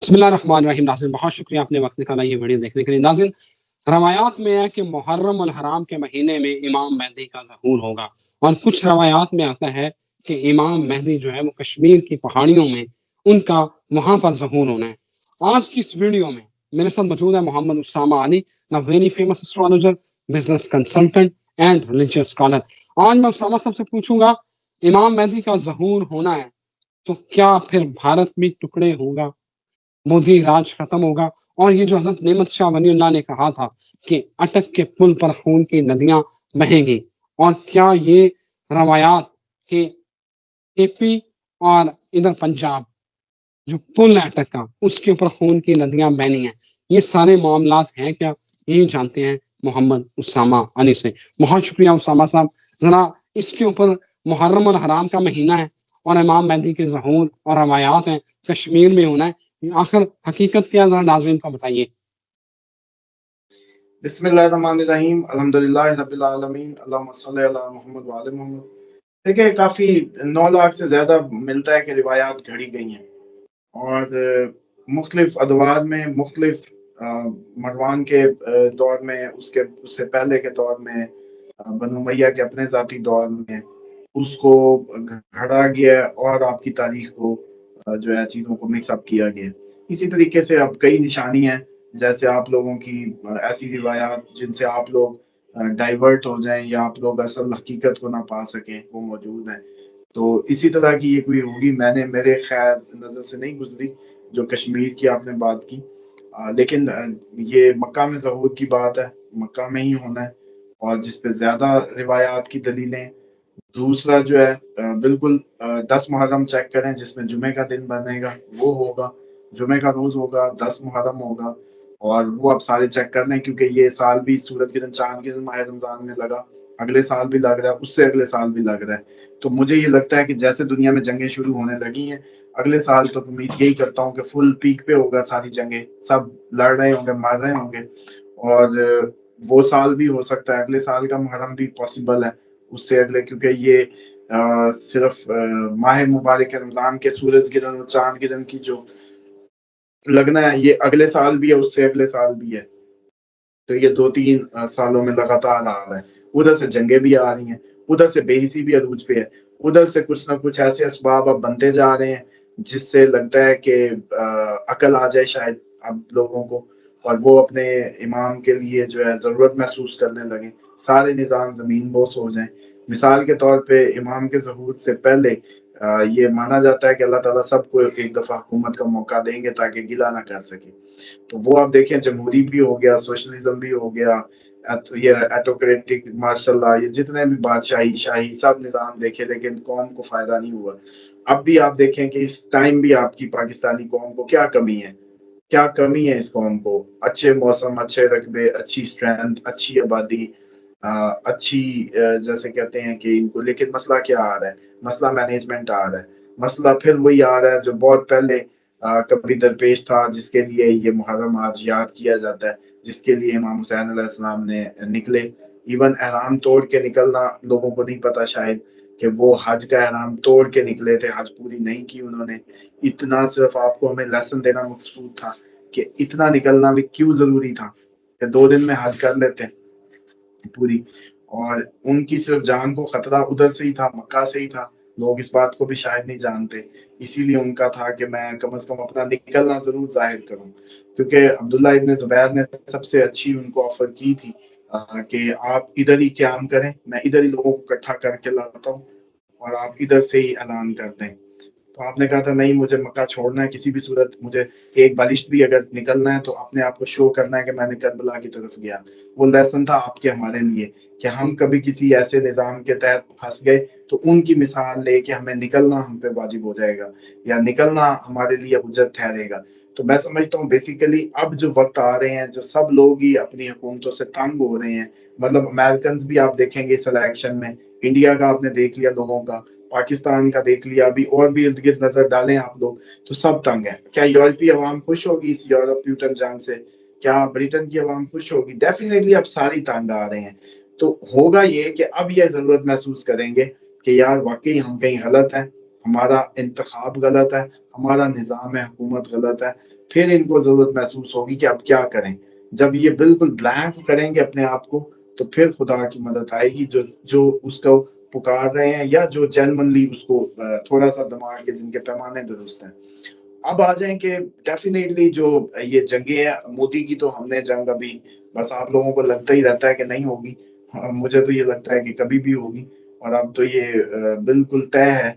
بسم اللہ الرحمن الرحیم۔ ناظرین بہت شکریہ آپ نے وقت نکالا یہ ویڈیو دیکھنے کے لیے۔ ناظرین روایات میں ہے کہ محرم الحرام کے مہینے میں امام مہدی کا ظہور ہوگا، اور کچھ روایات میں آتا ہے کہ امام مہدی جو ہے وہ کشمیر کی پہاڑیوں میں ان کا وہاں پر ظہور ہونا ہے۔ آج کی اس ویڈیو میں میرے ساتھ موجود ہے Muhammad Usama Ali, very famous astrologer, business consultant and religious scholar. آج میں اسامہ صاحب سے پوچھوں گا، امام مہدی کا ظہور ہونا ہے تو کیا پھر بھارت میں ٹکڑے ہوگا، مودی راج ختم ہوگا، اور یہ جو حضرت نعمت شاہ ولی اللہ نے کہا تھا کہ اٹک کے پل پر خون کی ندیاں بہیں گی، اور کیا یہ روایات کہ اے پی اور ادھر پنجاب جو پل ہے اٹک کا اس کے اوپر خون کی ندیاں بہنی ہیں، یہ سارے معاملات ہیں کیا؟ یہی جانتے ہیں محمد اسامہ علی سے۔ بہت شکریہ اسامہ صاحب۔ ذرا اس کے اوپر، محرم الحرام کا مہینہ ہے اور امام مہدی کے ظہور اور روایات ہیں کشمیر میں ہونا ہے، آخر حقیقت کیا، ذرا ناظرین کو بتائیے۔ بسم اللہ الرحمن الرحیم، الحمدللہ رب العالمین، اللہم صلی علی محمد وعلی محمد۔ دیکھیں، کافی 9 لاکھ سے زیادہ ملتا ہے کہ روایات گھڑی گئی ہیں، اور مختلف ادوار میں، مختلف مروان کے دور میں، اس سے پہلے کے دور میں، بنو امیہ کے اپنے ذاتی دور میں اس کو گھڑا گیا، اور آپ کی تاریخ کو جو ہے چیزوں کو مکس اپ کیا گیا۔ اسی طریقے سے اب کئی نشانی ہیں، جیسے آپ لوگوں کی ایسی روایات جن سے آپ لوگ ڈائیورٹ ہو جائیں یا آپ لوگ اصل حقیقت کو نہ پا سکیں، وہ موجود ہیں۔ تو اسی طرح کی یہ کوئی ہوگی، میرے خیال نظر سے نہیں گزری جو کشمیر کی آپ نے بات کی، لیکن یہ مکہ میں ظہور کی بات ہے، مکہ میں ہی ہونا ہے، اور جس پہ زیادہ روایات کی دلیلیں۔ دوسرا جو ہے بالکل 10 محرم چیک کریں، جس میں جمعے کا دن بنے گا، وہ ہوگا، جمعے کا روز ہوگا، 10 محرم ہوگا، اور وہ آپ سارے چیک کر لیں، کیونکہ یہ سال بھی سورج کے دن، چاند کے دن ماہ رمضان میں لگا، اگلے سال بھی لگ رہا ہے، اس سے اگلے سال بھی لگ رہا ہے۔ تو مجھے یہ لگتا ہے کہ جیسے دنیا میں جنگیں شروع ہونے لگی ہیں، اگلے سال تو امید یہی کرتا ہوں کہ فل پیک پہ ہوگا، ساری جنگیں، سب لڑ رہے ہوں گے، مر رہے ہوں گے، اور وہ سال بھی ہو سکتا ہے، اگلے سال کا محرم بھی پاسبل ہے، اس سے اگلے، کیونکہ یہ صرف ماہ مبارک رمضان کے سورج گرہن اور چاند گرہن کی جو لگنا ہے، یہ اگلے سال بھی ہے، اس سے اگلے سال بھی ہے، تو یہ 2-3 سالوں میں لگاتار آ رہا ہے۔ ادھر سے جنگیں بھی آ رہی ہیں، ادھر سے بے حسی بھی عروج پہ ہے، ادھر سے کچھ نہ کچھ ایسے اسباب اب بنتے جا رہے ہیں جس سے لگتا ہے کہ عقل آ جائے شاید اب لوگوں کو، اور وہ اپنے امام کے لیے جو ہے ضرورت محسوس کرنے لگے، سارے نظام زمین بوس ہو جائیں۔ مثال کے طور پہ امام کے ظہور سے پہلے یہ مانا جاتا ہے کہ اللہ تعالیٰ سب کو ایک دفعہ حکومت کا موقع دیں گے تاکہ گلہ نہ کر سکے۔ تو وہ آپ دیکھیں، جمہوری بھی ہو گیا، سوشلزم بھی ہو گیا، یہ ایٹوکریٹک، ماشاء اللہ، یہ جتنے بھی بادشاہی شاہی سب نظام دیکھے، لیکن قوم کو فائدہ نہیں ہوا۔ اب بھی آپ دیکھیں کہ اس ٹائم بھی آپ کی پاکستانی قوم کو کیا کمی ہے، کیا کمی ہے اس قوم کو؟ اچھے موسم، اچھے رقبے، اچھی سٹرینتھ، اچھی آبادی، اچھی جیسے کہتے ہیں کہ ان کو، لیکن مسئلہ کیا آ رہا ہے؟ مسئلہ مینجمنٹ آ رہا ہے، مسئلہ پھر وہی آ رہا ہے جو بہت پہلے کبھی درپیش تھا، جس کے لیے یہ محرم آج یاد کیا جاتا ہے، جس کے لیے امام حسین علیہ السلام نے نکلے۔ ایون احرام توڑ کے نکلنا لوگوں کو نہیں پتا شاید کہ وہ حج کا احرام توڑ کے نکلے تھے، حج پوری نہیں کی انہوں نے۔ اتنا صرف آپ کو ہمیں لیسن دینا مقصود تھا کہ اتنا نکلنا بھی کیوں ضروری تھا، کہ 2 دن میں حج کر لیتے پوری، اور ان کی صرف جان کو خطرہ ادھر سے ہی تھا، مکہ سے ہی تھا، لوگ اس بات کو بھی شاید نہیں جانتے، اسی لیے ان کا تھا کہ میں کم از کم اپنا نکلنا ضرور ظاہر کروں، کیونکہ عبداللہ ابن زبیر نے سب سے اچھی ان کو آفر کی تھی کہ آپ ادھر ہی قیام کریں، میں ادھر ہی لوگوں کو اکٹھا کر کے لاتا ہوں، اور آپ ادھر سے ہی اعلان کر دیں۔ تو آپ نے کہا تھا نہیں، مجھے مکہ چھوڑنا ہے کسی بھی صورت، مجھے ایک بالشت بھی اگر نکلنا ہے تو اپنے آپ کو شو کرنا ہے کہ میں نے کربلا کی طرف گیا۔ وہ لیسن تھا آپ کے ہمارے لیے کہ ہم کبھی کسی ایسے نظام کے تحت پھنس گئے تو ان کی مثال لے کے ہمیں نکلنا ہم پہ واجب ہو جائے گا، یا نکلنا ہمارے لیے حجت ٹھہرے گا۔ تو میں سمجھتا ہوں بیسیکلی اب جو وقت آ رہے ہیں، جو سب لوگ ہی اپنی حکومتوں سے تنگ ہو رہے ہیں، مطلب امریکنز بھی آپ دیکھیں گے اس الیکشن میں، انڈیا کا آپ نے دیکھ لیا لوگوں کا، پاکستان کا دیکھ لیا، ابھی اور بھی ارد گرد نظر ڈالیں آپ لوگ تو سب تنگ ہیں۔ کیا یورپی عوام خوش ہوگی اس یورپ پیوٹن جنگ سے؟ کیا بریٹن کی عوام خوش ہوگی؟ ڈیفینیٹلی اب ساری تنگ آ رہے ہیں۔ تو ہوگا یہ کہ اب یہ ضرورت محسوس کریں گے کہ یار واقعی ہم کہیں غلط ہیں، ہمارا انتخاب غلط ہے، ہمارا نظام حکومت غلط ہے، پھر ان کو ضرورت محسوس ہوگی کہ اب کیا کریں. جب یہ بالکل بلینک کریں گے اپنے آپ کو تو پھر خدا کی مدد آئے گی, جو اس کو پکار رہے ہیں یا جو جنرلی اس کو تھوڑا سا دماغ کے جن کے پیمانے درست ہیں. اب آ جائیں کہ ڈیفینیٹلی جو یہ جنگیں ہیں مودی کی, تو ہم نے جنگ ابھی بس آپ لوگوں کو لگتا ہی رہتا ہے کہ نہیں ہوگی, مجھے تو یہ لگتا ہے کہ کبھی بھی ہوگی. اور اب تو یہ بالکل طے ہے,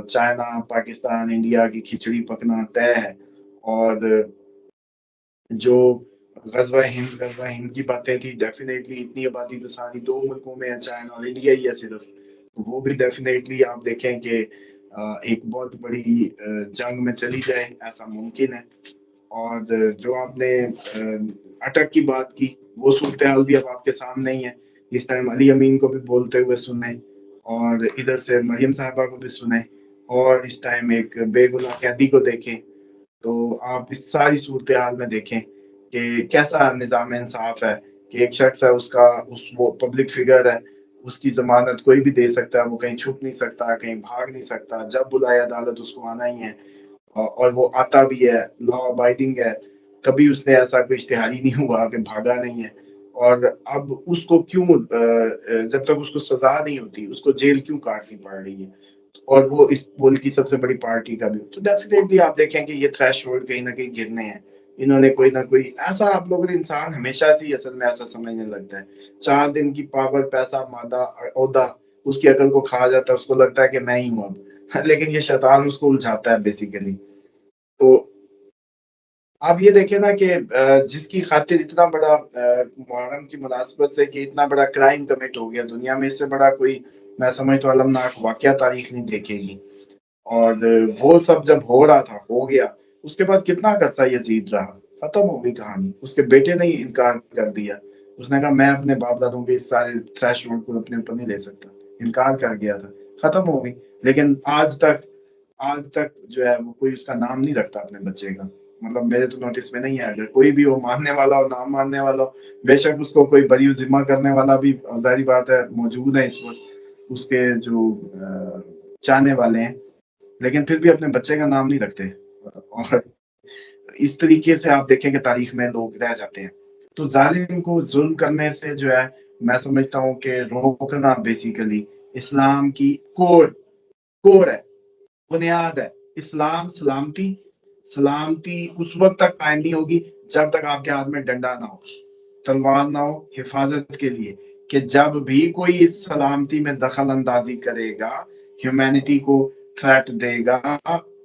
چائنا پاکستان انڈیا کی کھچڑی پکنا طے ہے. اور جو غزوہ ہند کی باتیں تھی, ڈیفینیٹلی اتنی آبادی تو ساری دو ملکوں میں ہے, چائنا اور انڈیا ہی ہے صرف, وہ بھی ڈیفینیٹلی آپ دیکھیں کہ ایک بہت بڑی جنگ میں چلی جائے, ایسا ممکن ہے. اور جو آپ نے اٹک کی بات کی, وہ صورتحال بھی اب آپ کے سامنے ہی ہے. اس ٹائم علی امین کو بھی بولتے ہوئے سنیں, اور ادھر سے مریم صاحبہ کو بھی سنیں, اور اس ٹائم ایک بے گناہ قیدی کو دیکھیں. تو آپ اس ساری صورتحال میں دیکھیں کہ کیسا نظام انصاف ہے, کہ ایک شخص ہے, وہ پبلک فگر ہے, اس کی ضمانت کوئی بھی دے سکتا ہے, وہ کہیں چھپ نہیں سکتا, کہیں بھاگ نہیں سکتا, جب بلائے عدالت اس کو آنا ہی ہے, اور وہ آتا بھی ہے, لا ابائڈنگ ہے, کبھی اس نے ایسا کوئی اشتہاری نہیں ہوا کہ بھاگا نہیں ہے. اور اب اس کو کیوں جب تک اس کو سزا نہیں ہوتی اس کو جیل کیوں کاٹنی پڑ رہی ہے, اور وہ اس ملک کی سب سے بڑی پارٹی کا بھی. تو ڈیفینیٹلی آپ دیکھیں کہ یہ تھریش ہولڈ کہیں نہ کہیں گرنے ہیں. انہوں نے کوئی نہ کوئی ایسا, آپ لوگوں نے انسان ہمیشہ سے ہی اصل میں ایسا سمجھنے لگتا ہے, 4 دن کی پاور, پیسہ, مادہ, عہدہ اس کی عقل کو کھا جاتا ہے, اس کو لگتا ہے کہ میں ہی ہوں اب, لیکن یہ شیطان اس کو الجھاتا ہے بیسیکلی. تو آپ یہ دیکھیں نا کہ جس کی خاطر اتنا بڑا محرم کی مناسبت سے کہ اتنا بڑا کرائم کمٹ ہو گیا دنیا میں, اس سے بڑا کوئی میں سمجھتا ہوں المناک واقعہ تاریخ نہیں دیکھے گی. اور وہ سب جب ہو رہا تھا, ہو گیا, اس کے بعد کتنا عرصہ یزید رہا, ختم ہو گئی کہانی. اس کے بیٹے نے انکار کر دیا, اس نے کہا میں اپنے باپ دادوں کے اس سارے تھریش ہولڈ کو اپنے اوپر نہیں لے سکتا, انکار کر گیا تھا, ختم ہو گئی. لیکن آج تک جو ہے وہ کوئی اس کا نام نہیں رکھتا اپنے بچے کا. مطلب میرے تو نوٹس میں نہیں ہے, اگر کوئی بھی وہ ماننے والا ہو, نام ماننے والا ہو, بے شک اس کو کوئی بری ذمہ کرنے والا بھی ظاہری بات ہے موجود ہے اس وقت, اس کے جو چاہنے والے ہیں, لیکن پھر بھی اپنے بچے کا نام نہیں رکھتے. اور اس طریقے سے آپ دیکھیں کہ تاریخ میں لوگ رہ جاتے ہیں. تو ظالم کو ظلم کرنے سے جو ہے میں سمجھتا ہوں کہ روکنا بیسیکلی اسلام کی کور ہے, بنیاد ہے. اسلام سلامتی اس وقت تک قائم نہیں ہوگی جب تک آپ کے ہاتھ میں ڈنڈا نہ ہو, تلوار نہ ہو حفاظت کے لیے, کہ جب بھی کوئی اس سلامتی میں دخل اندازی کرے گا, ہیومینٹی کو تھریٹ دے گا,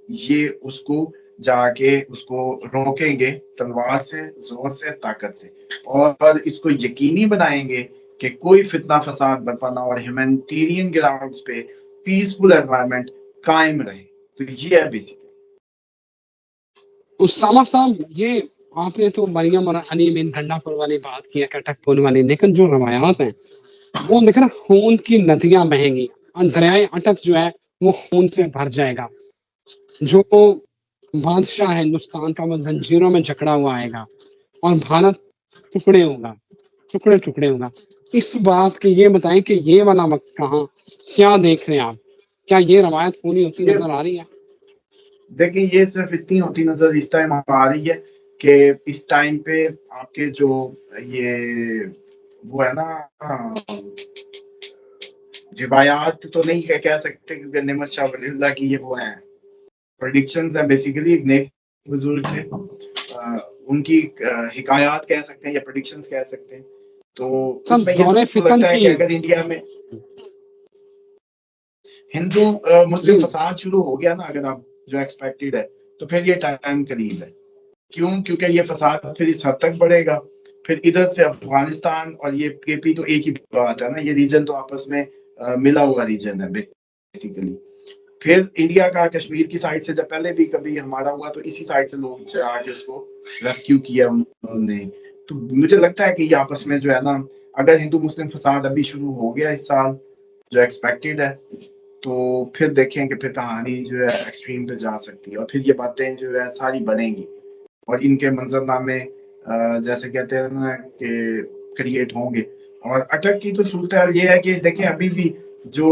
یہ اس کو جا کے اس کو روکیں گے تلوار سے, زور سے, طاقت سے, اور اس کو یقینی بنائیں گے کہ کوئی فتنہ فساد برپا نہ, اور ہیومینٹیرین گراؤنڈز پہ پیسفل انوائرمنٹ قائم رہے. تو یہ ہے بیسیکلی. اسامہ صاحب, یہ آپ نے تو مریم اور علی بن ڈنڈا پور والی بات کی, اٹک پور والی, لیکن جو روایات ہیں وہ دیکھ رہا, خون کی ندیاں بہیں گی, اور دریائے اٹک جو ہے وہ خون سے بھر جائے گا. جو بادشاہ ہے ہندوستان کا وہ زنجیروں میں جکڑا ہوا آئے گا, اور بھارت ٹکڑے ہوگا, ٹکڑے ہوگا. اس بات کی یہ بتائیں کہ یہ والا وقت کہاں, کیا دیکھ رہے ہیں آپ, کیا یہ روایت پوری ہوتی نظر آ رہی ہے؟ دیکھیں یہ صرف اتنی ہوتی نظر اس ٹائم آ رہی ہے کہ اس ٹائم پہ آپ کے جو یہ وہ ہے نا, روایات تو نہیں کہہ سکتے کیونکہ نعمت شاہ ولی اللہ کی یہ وہ ہیں پریڈکشنز ہیں بیسیکلی. ایک نیک بزرگ تھے, ان کی حکایات کہہ سکتے ہیں یا پریڈکشنز کہہ سکتے ہیں. تو اس میں یہ دور تو فتن لگتا ہے کی کہ اگر انڈیا میں ہندو مسلم فساد شروع ہو گیا نا, اگر آپ جو ایکسپیکٹڈ ہے, تو پھر یہ ٹائم قریب ہے. کیوں؟ کیونکہ یہ فساد پھر اس حد تک بڑھے گا, پھر ادھر سے افغانستان اور یہ کے پی تو ایک ہی بات ہے نا, یہ ریجن تو آپس میں ملا ہوا ریجن ہے بیسیکلی. پھر انڈیا کا کشمیر کی سائڈ سے جب پہلے بھی کبھی ہمارا ہوا تو اسی سائڈ سے لوگ آ کے اس کو ریسکیو کیا انہوں نے. تو مجھے لگتا ہے کہ یہ آپس میں جو ہے نا, اگر ہندو مسلم فساد ابھی شروع ہو گیا اس سال جو ایکسپیکٹڈ ہے, تو پھر دیکھیں کہ پھر کہانی جو ہے ایکسٹریم پہ جا سکتی ہے, اور پھر یہ باتیں جو ہے ساری بنیں گی, اور ان کے منظر نامے جیسے کہتے ہیں نا کہ کریٹ ہوں گے. اور اٹک کی تو صورتحال یہ ہے کہ دیکھیں ابھی بھی جو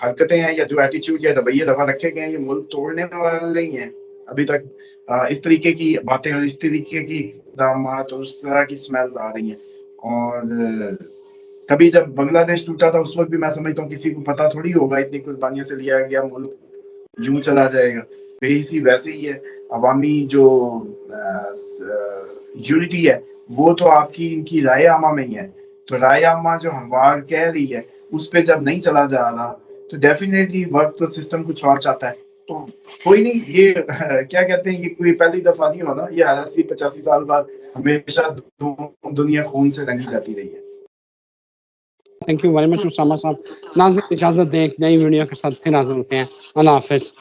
حرکتیں ہیں یا جو ایٹیچیوڈ یا رویے دفعہ رکھے گئے ہیں, یہ ملک توڑنے والے نہیں ہیں ابھی تک. اس طریقے کی باتیں اور اس طریقے کی اقدامات اور اس طرح کی سمیلز آ رہی ہیں. اور کبھی جب بنگلہ دیش ٹوٹا تھا اس وقت بھی میں سمجھتا ہوں کسی کو پتا تھوڑی ہوگا اتنی قربانیوں سے لیا گیا ملک یوں چلا جائے گا. ویسے ہی ہے عوامی جو یونٹی ہے وہ تو آپ کی ان کی رائے عامہ میں ہی ہے. تو رائے عامہ جو ہموار کہہ رہی ہے اس پہ جب نہیں چلا جا رہا تو ڈیفینیٹلی وقت اور سسٹم کچھ اور چاہتا ہے. تو کوئی نہیں, یہ کیا کہتے ہیں, یہ کوئی پہلی دفعہ نہیں ہونا, یہ 80-85 سال بعد ہمیشہ دنیا خون سے رنگی جاتی رہی ہے. Thank you very much Osama صاحب. ناظرین اجازت دیں ایک نئی ویڈیو کے ساتھ پھر حاضر ہوتے ہیں. اللہ حافظ.